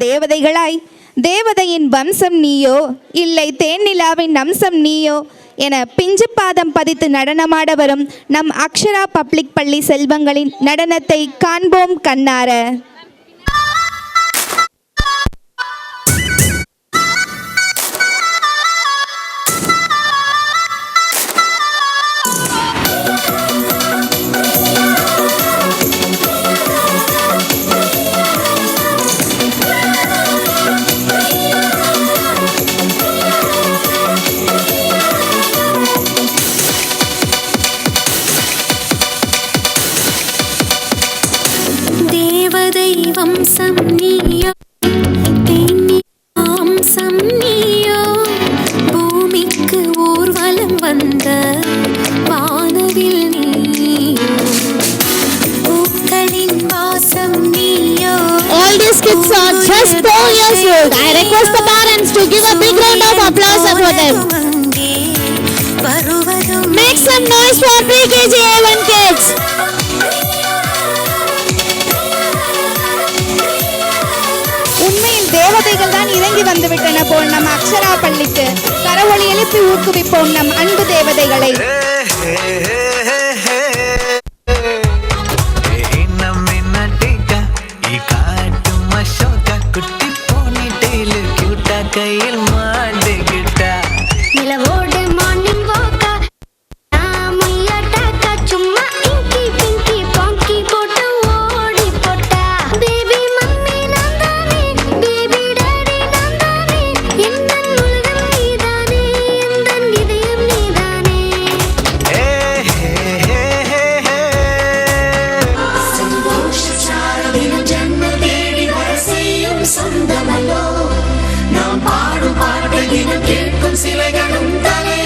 தேவதைகளாய் தேவதையின் வம்சம் நீயோ இல்லை தேன்நிலாவின் அம்சம் நீயோ என பிஞ்சு பாதம் பதித்து நடனமாட வரும் நம் அக்ஷரா பப்ளிக் பள்ளி செல்வங்களின் நடனத்தை காண்போம் கண்ணார. வம்சம் நீயோ தேன்னிலாம்சம் நீயோ பூமிக்கு ஊர்வலம் வந்த வானவில் நீயோ பூக்களின் வாசம் நீயோ. All these kids are just 4 years old. I request the parents to give a big round of applause for them. Make some noise for pre-KG A1 kids. உண்மையில் தேவதைகள் தான் இறங்கி வந்துவிட்டன போல் நம் அக்ஷரா பள்ளிக்கு. கரவொலி எழுப்பி ஊக்குவிப்போம் நம் அன்பு தேவதைகளை. கையில் மாட்டிக்கிட்டா நிலவோடு மார்னிங் வாக்கா முய்யாட்டாக்கா சும்மா இங்கி பிங்கி பாங்கி போட்டு ஓடி போட்டா. பேபி மம்மி நான் தானே, பேபி டாடி நான் தானே, எந்த உலகம் நீதானே, எந்த இதயம் நீதானே. சந்தோஷச்சாரதினம் ஜன்ம தேடி வர செய்யும் சொந்தமல்லோ. நாம் பாடும் பாட்டை தினம் கேட்கும் சிலைகளும் தலை